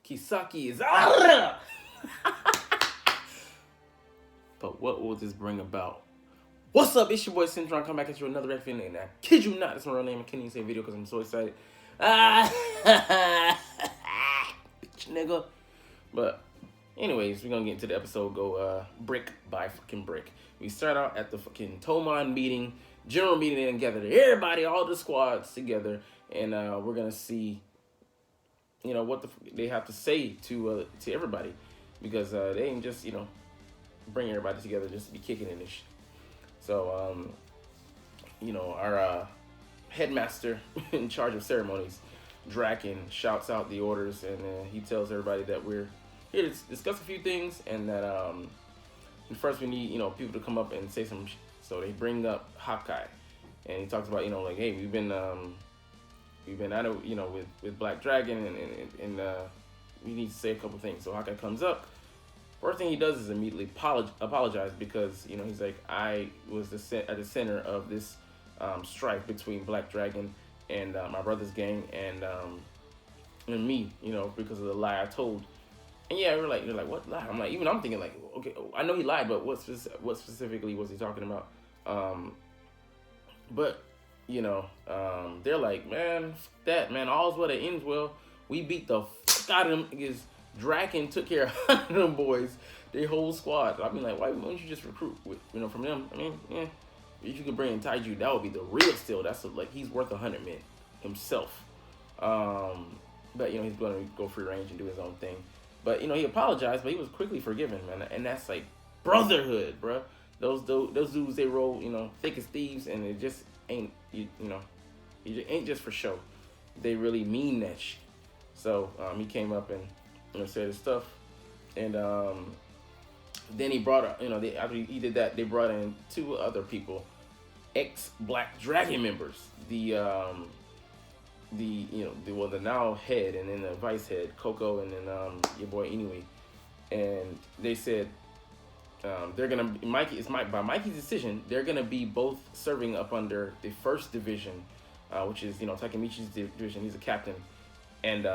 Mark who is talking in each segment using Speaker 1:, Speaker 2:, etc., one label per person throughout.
Speaker 1: Kisaki is But what will this bring about? What's up? It's your boy Cintron. Come back at you with another reaction. And I kid you not, that's my real name. I can't even say video because I'm so excited. Bitch nigga. But anyways, we're gonna get into the episode. Go brick by fucking brick. We start out at the fucking Tomon meeting, general meeting, and gather everybody, all the squads together, and we're gonna see, you know, what they have to say to everybody, because they ain't just, you know, bring everybody together just to be kicking in this shit. So you know, our headmaster in charge of ceremonies, Draken, shouts out the orders, and he tells everybody that we're here to discuss a few things, and that first we need, you know, people to come up and say some shit. So they bring up Hawkeye, and he talks about, you know, like, hey, we've been at it, you know, with Black Dragon, and we need to say a couple things. So Hawkeye comes up. First thing he does is immediately apologize, because, you know, he's like, I was at the center of this strife between Black Dragon and my brother's gang and me, you know, because of the lie I told. And yeah, you're like, what lie? I'm like, even I'm thinking, like, okay, I know he lied, but what specifically was he talking about? But you know, they're like, man, fuck that, man, all's well that ends well. We beat the fuck out of them because Draken took care of them boys, their whole squad. I mean, like, why don't you just recruit with, you know, from them? I mean, yeah, if you could bring in Taiju, that would be the real steal. That's like, he's worth 100 men himself. But you know, he's going to go free range and do his own thing. But you know, he apologized, but he was quickly forgiven, man. And that's like brotherhood, bro. Those dudes, they roll, you know, thick as thieves, and it just ain't, you know, it ain't just for show. They really mean that shit. So he came up and, you know, said his stuff, and then he brought up, you know, after he did that, they brought in 2 other people, ex-Black Dragon members, the now head, and then the vice head, Coco, and then your boy Inoue. And they said they're gonna by Mikey's decision, they're gonna be both serving up under the 1st division, which is, you know, Takemichi's division. He's a captain, and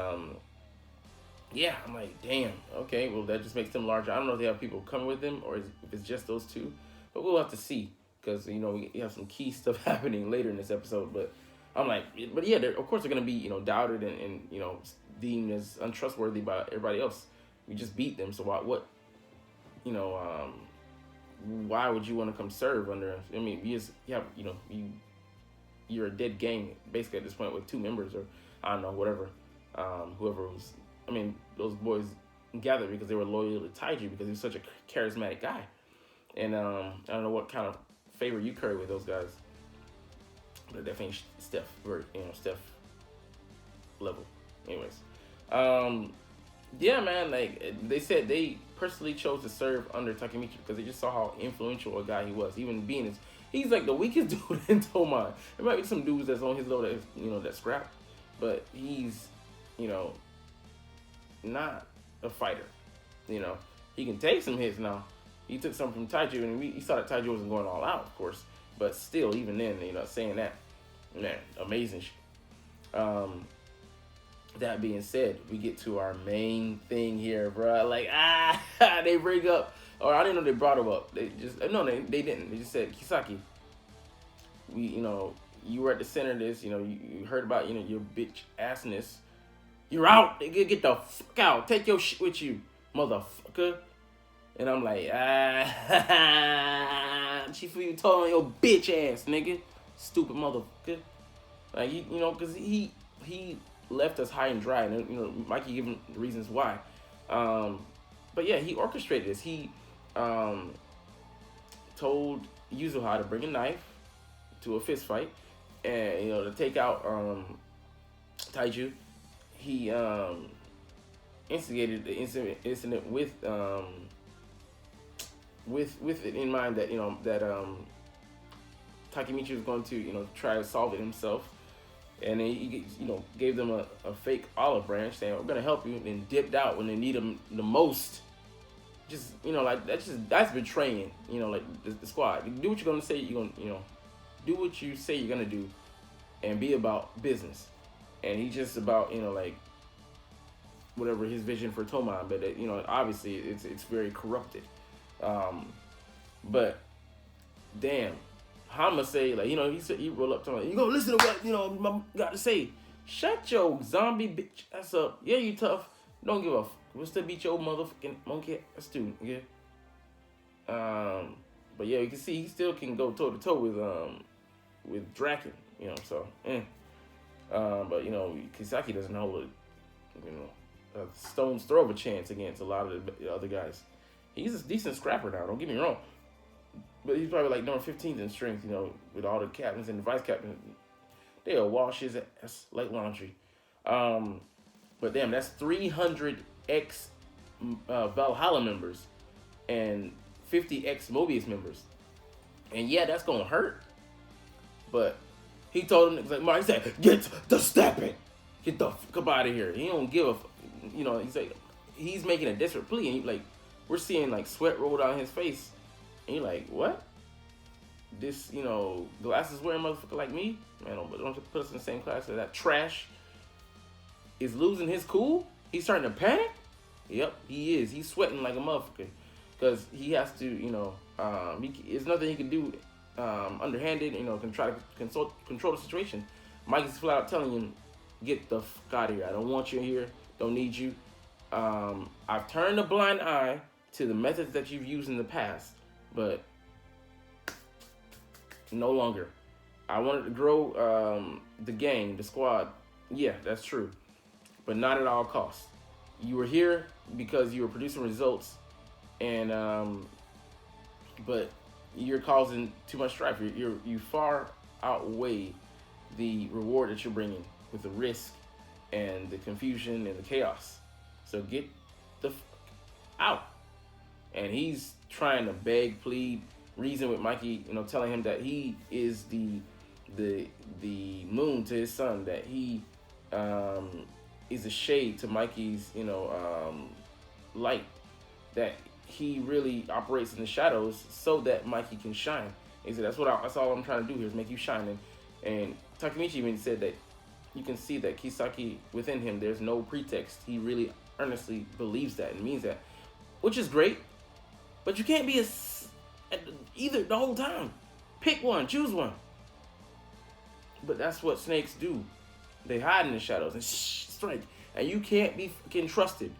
Speaker 1: yeah, I'm like, damn, okay, well, that just makes them larger. I don't know if they have people coming with them or if it's just those 2, but we'll have to see, because, you know, we have some key stuff happening later in this episode. But I'm like, but yeah, of course they're gonna be, you know, doubted and you know, deemed as untrustworthy by everybody else. We just beat them, so what, you know, why would you want to come serve under? I mean, you have, you know, you're a dead gang basically at this point with 2 members, or I don't know, whatever, whoever was. I mean, those boys gathered because they were loyal to Taiju because he was such a charismatic guy, and I don't know what kind of favor you curry with those guys. But definitely Steph, or, you know, Steph level. Anyways, yeah, man, like, they said they personally chose to serve under Takemichi because they just saw how influential a guy he was. Even being he's like the weakest dude in Tomon. There might be some dudes that's on his level that, you know, that scrap, but he's, you know, not a fighter. You know, he can take some hits now. He took some from Taiju, and he saw that Taiju wasn't going all out, of course. But still, even then, you know, saying that, man, amazing shit. That being said, we get to our main thing here, bro. Like, they bring up, or I didn't know they brought him up. They just, no, they didn't. They just said, Kisaki, you know, you were at the center of this. You know, you heard about, you know, your bitch assness. You're out. Get the fuck out. Take your shit with you, motherfucker. And I'm like, Chief, you told on your bitch ass, nigga. Stupid motherfucker. Like, you know, because he left us high and dry, and, you know, Mikey gave him reasons why. But yeah, he orchestrated this. He told Yuzuha to bring a knife to a fist fight, and, you know, to take out Taiju. He instigated the incident with it in mind that, you know, that Takemichi was going to, you know, try to solve it himself, and then he, you know, gave them a fake olive branch saying, we're gonna help you, and then dipped out when they need him the most. Just, you know, like, that's betraying, you know, like the squad. Do what you're gonna say. You're gonna, you know, do what you say you're gonna do, and be about business. And he's just about, you know, like, whatever his vision for Toman, but obviously it's very corrupted. But damn, Hama say like he roll up to him, you gonna listen to what I got to say. Shut your zombie bitch ass up. Yeah, you tough. Don't give a f. We'll still beat your motherfucking monkey ass student. Yeah. But yeah, you can see he still can go toe to toe with Draken. So. But Kisaki doesn't hold a stone's throw of a chance against a lot of the other guys. He's a decent scrapper now. Don't get me wrong. But he's probably like number 15th in strength. With all the captains and the vice captains. They'll wash his ass like laundry. But damn, that's 300 ex Valhalla members and 50 ex Moebius members. And yeah, that's gonna hurt. But he told him, he said, get the stepping. Get the fuck out of here. He don't give a he's like, he's making a desperate plea. And we're seeing like sweat roll down his face. And you're like, what? This, glasses wearing motherfucker like me? Man, don't put us in the same class as that trash. Is losing his cool? He's starting to panic? Yep, he is. He's sweating like a motherfucker. Because he has to, there's nothing he can do underhanded, can try to control the situation. Mike is flat out telling him, get the fuck out of here. I don't want you here. Don't need you. I've turned a blind eye to the methods that you've used in the past, but no longer. I wanted to grow the gang, the squad. Yeah, that's true. But not at all costs. You were here because you were producing results, and but you're causing too much strife. You far outweigh the reward that you're bringing with the risk and the confusion and the chaos. So get the fuck out. And he's trying to beg, plead, reason with Mikey, telling him that he is the moon to his sun, that he is a shade to Mikey's, light, that he really operates in the shadows so that Mikey can shine. He said, that's all I'm trying to do here is make you shine. And Takemichi even said that you can see that Kisaki within him, there's no pretext. He really earnestly believes that and means that, which is great. But you can't be either the whole time. Pick one, choose one. But that's what snakes do. They hide in the shadows and strike. And you can't be fucking trusted.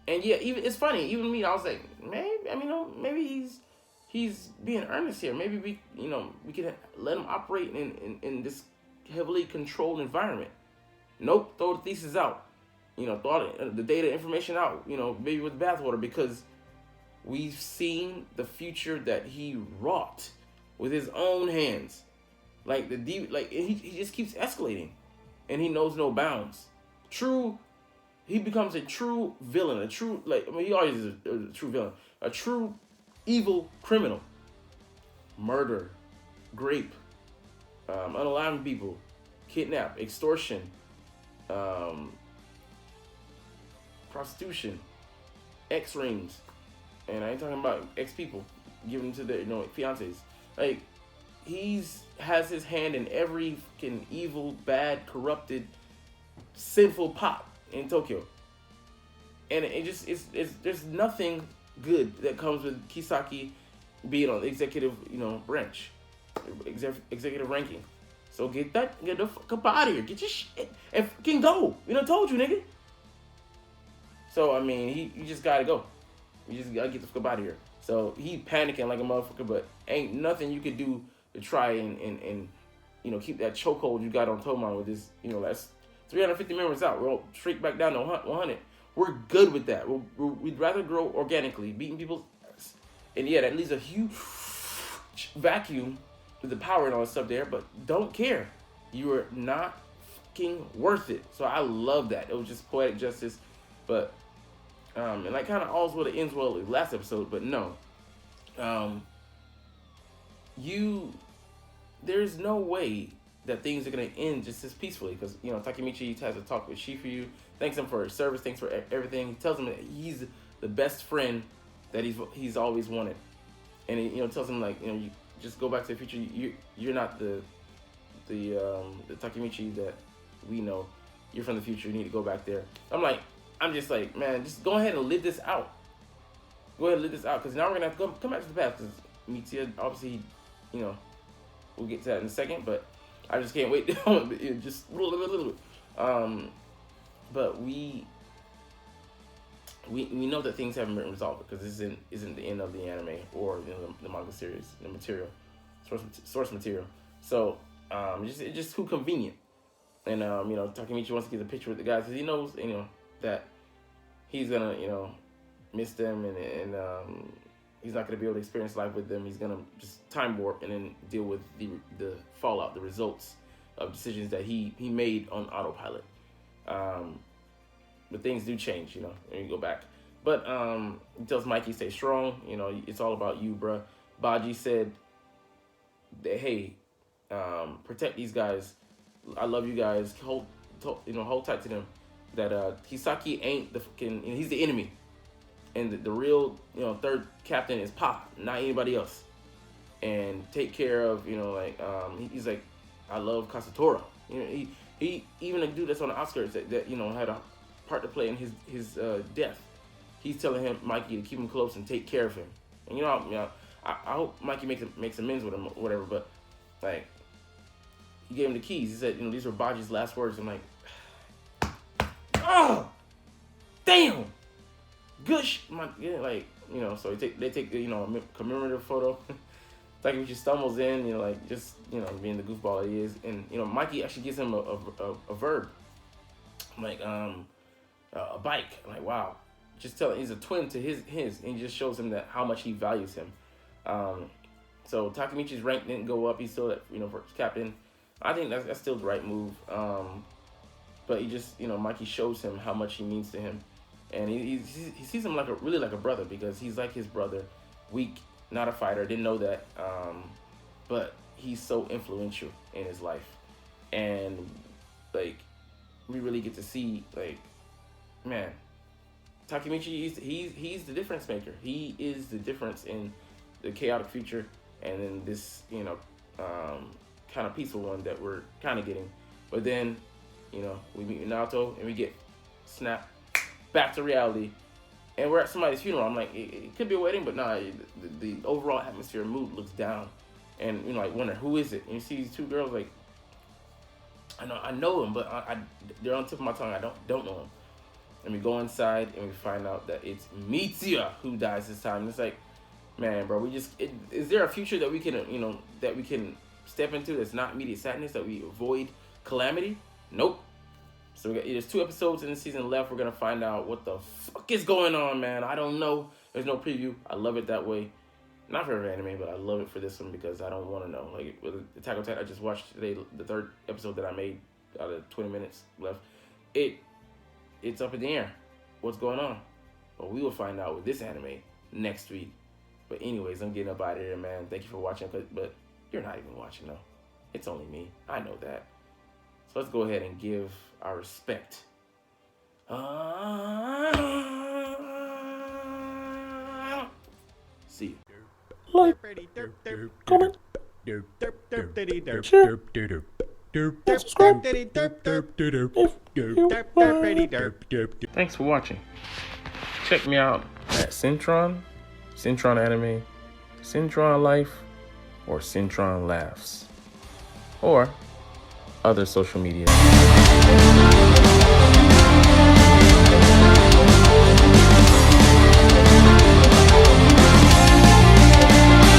Speaker 1: And yeah, even it's funny. Even me, I was like, maybe he's being earnest here. Maybe we can let him operate in this heavily controlled environment. Nope, throw the thesis out. Throw the data information out. Maybe with bathwater, because we've seen the future that he wrought with his own hands. He just keeps escalating, and he knows no bounds. He becomes a true villain. He always is a true villain. A true evil criminal. Murder, rape, unaliving people, kidnap, extortion, prostitution, X-rings. And I ain't talking about ex-people giving them to their fiancés. Has his hand in every fucking evil, bad, corrupted, sinful pot in Tokyo. And there's nothing good that comes with Kisaki being on the executive, branch, executive ranking. So get the fuck up out of here. Get your shit and fucking go. Told you, nigga. So, you just gotta go. You just gotta get the fuck out of here. So he panicking like a motherfucker, but ain't nothing you could do to try and keep that chokehold you got on Toman with this, that's 350 members out. We'll shrink back down to 100. We're good with that. We'd rather grow organically, beating people's ass. And yeah, that leaves a huge vacuum with the power and all that stuff there, but don't care. You are not fucking worth it. So I love that. It was just poetic justice, but and kind of alls well it ends well last episode, but no. There's no way that things are going to end just as peacefully, because Takemichi has a talk with Shifuyu, thanks him for his service, thanks for everything. He tells him that he's the best friend that he's always wanted, and he tells him you just go back to the future. You're not the Takemichi that we know. you're from the future. You need to go back there. I'm just like, man, just go ahead and live this out. Go ahead and live this out, because now we're gonna have to come back to the past. Because Mitsuya, obviously, you know, we'll get to that in a second. But I just can't wait. Just but we know that things haven't been resolved, because this isn't the end of the anime or the manga series, the material, source material. So it's just too convenient. And Takemichi wants to get a picture with the guys, because he knows that he's gonna miss them, and he's not gonna be able to experience life with them. He's gonna just time warp and then deal with the fallout, the results of decisions that he made on autopilot. But things do change, when you go back. But he tells Mikey, stay strong. It's all about you, bruh. Baji said that, hey, protect these guys. I love you guys. Hold tight to them. That Kisaki ain't the fucking, he's the enemy. And the real, third captain is Pa, not anybody else. And take care of, he's like, I love Kasatora. He even a dude that's on the outskirts that had a part to play in his death. He's telling him, Mikey, to keep him close and take care of him. And I hope Mikey makes amends with him or whatever. But like, he gave him the keys. He said, these were Baji's last words. I'm like, oh, damn, gush. So they take a commemorative photo. Takemichi stumbles in, being the goofball he is, and Mikey actually gives him a verb, like a bike. I'm like, wow, just tell him he's a twin to his, and he just shows him that how much he values him. So Takemichi's rank didn't go up. He's still at first captain. I think that's still the right move. But he just Mikey shows him how much he means to him, and he sees him really like a brother, because he's like his brother, weak. Not a fighter, didn't know that, but he's so influential in his life, and like we really get to see, like, man, Takemichi, he's the difference maker. He is the difference in the chaotic future, and then this kind of peaceful one that we're kind of getting. But then we meet Minato and we get snapped back to reality. And we're at somebody's funeral. I'm like, it could be a wedding, but nah, the overall atmosphere and mood looks down. And, like, wonder, who is it? And you see these two girls, like, I know them, but they're on the tip of my tongue. I don't know them. And we go inside and we find out that it's Mitsuya who dies this time. And it's like, man, bro, is there a future that we can, that we can step into that's not immediate sadness, that we avoid calamity? Nope. So there's 2 episodes in the season left. We're going to find out what the fuck is going on, man. I don't know. There's no preview. I love it that way. Not for every anime, but I love it for this one because I don't want to know. Like, with Attack on Titan, I just watched today, the 3rd episode that I made out of 20 minutes left. It's up in the air. What's going on? But we will find out with this anime next week. But anyways, I'm getting up out of here, man. Thank you for watching. But you're not even watching, though. It's only me. I know that. So let's go ahead and give our respect. See you.
Speaker 2: Like, comment, share, and subscribe if you like.
Speaker 1: Thanks for watching. Check me out at Cintron, Cintron Anime, Cintron Life, or Cintron Laughs, or other social media.